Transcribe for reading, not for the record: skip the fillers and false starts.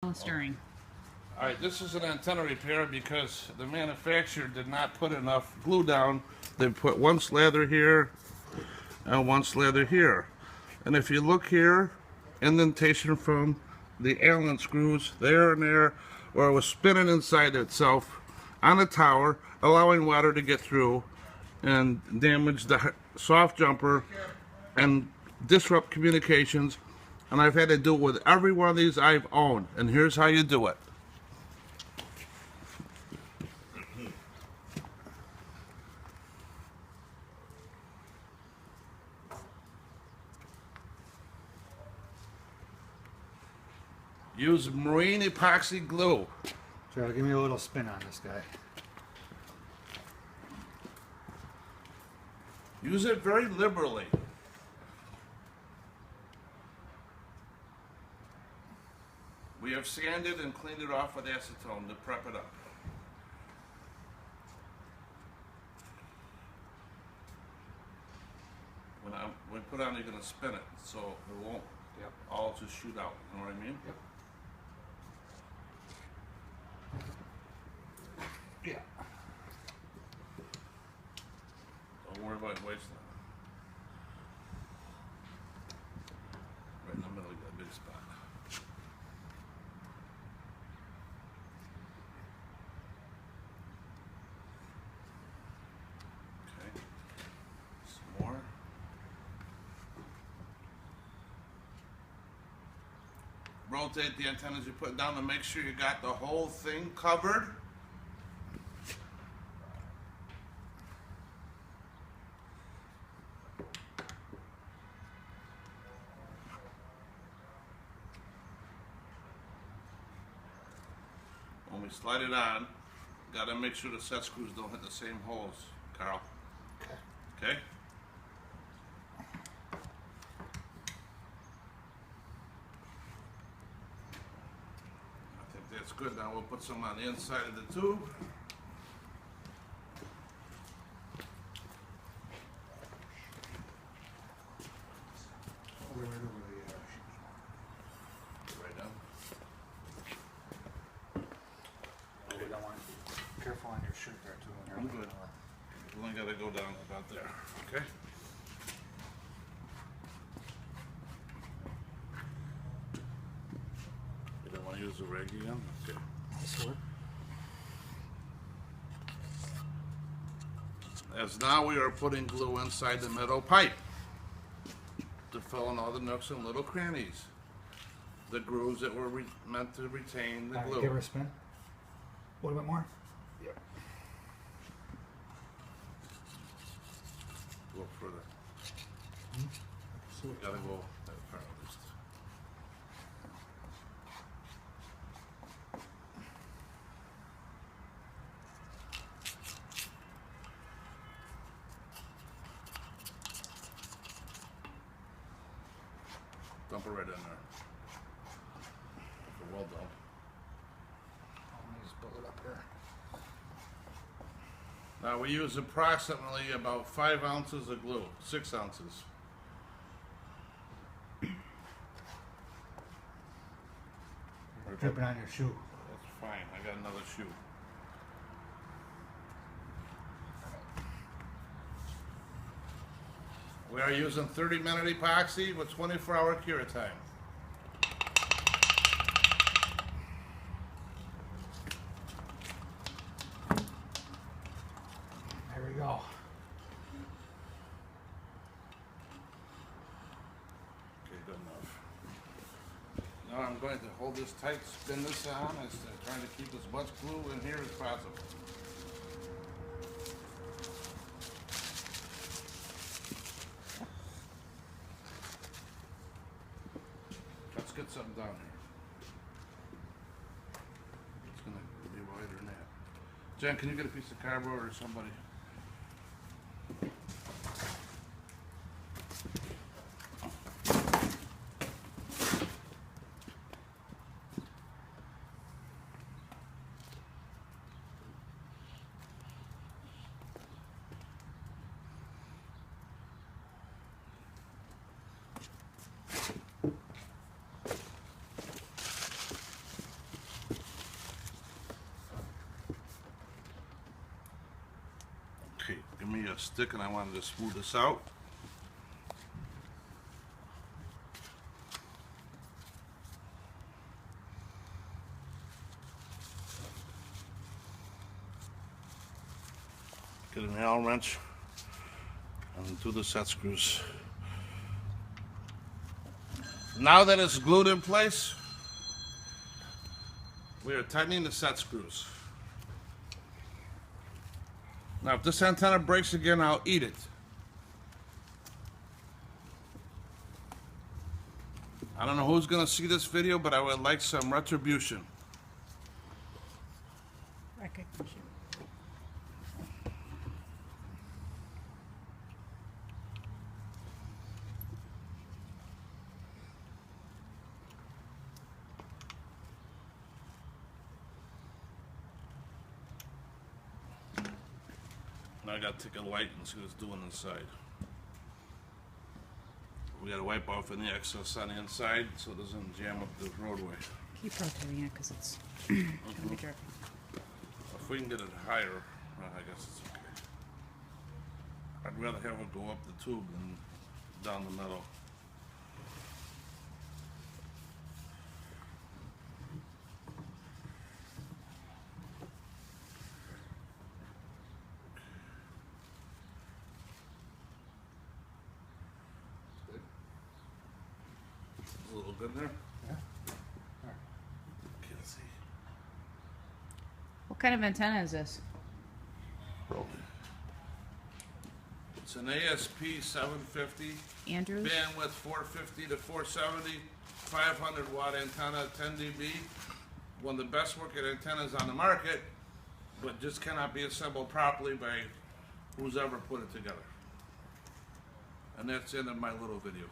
on stirring. All right, this is an antenna repair because the manufacturer did not put enough glue down. They put one slather here and one slather here. And if you look here, indentation from the Allen screws there and there, where it was spinning inside itself on the tower, allowing water to get through and damage the soft jumper and disrupt communications. And I've had to do it with every one of these I've owned. And here's how you do it. Use marine epoxy glue. Joe, give me a little spin on this guy. Use it very liberally. We have sanded and cleaned it off with acetone to prep it up. When we put on, you're going to spin it, so it won't all just shoot out. You know what I mean? Yep. Yeah. Don't worry about wasting it. Right in the middle of that big spot. Okay. Some more. Rotate the antennas you put down to make sure you got the whole thing covered. When we slide it on, gotta make sure the set screws don't hit the same holes, Carl. Okay? I think that's good. Now we'll put some on the inside of the tube. Right down. We don't want careful on your shirt there too. I'm good. We only gotta go down about there. Okay? You don't want to use the rag again? Okay. This one. As now we are putting glue inside the middle pipe to fill in all the nooks and little crannies. The grooves that were meant to retain the glue. Give her a spin. A little bit more. Yep. Go further. So Gotta go that far at least. Dump it right in there. Well done. let me just build it up here. Now we use approximately about 5 ounces of glue, 6 ounces. Dripping on your shoe. That's fine, I got another shoe. We are using 30-minute epoxy with 24-hour cure time. There we go. Okay, good enough. Now I'm going to hold this tight, spin this on, as trying to keep as much glue in here as possible. Let's get something down here. It's gonna be wider than that. Jen, can you get a piece of cardboard or somebody? give me a stick and I wanted to smooth this out. Get an Allen wrench and do the set screws. Now that it's glued in place, we are tightening the set screws. Now if this antenna breaks again, I'll eat it. I don't know who's going to see this video, but I would like some retribution. Recognition. Now I got to take a light and see what it's doing inside. We got to wipe off any excess on the inside so it doesn't jam up the roadway. Keep rotating it because it's gonna be jerky. If we can get it higher, well, I guess it's okay. I'd rather have it go up the tube than down the middle. A little good there. Yeah. Okay, let's see. What kind of antenna is this? It's an ASP705K. Andrews? Bandwidth 450 to 470, 500 watt antenna, 10 dB. One of the best working antennas on the market, but just cannot be assembled properly by who's ever put it together. And that's the end of my little video.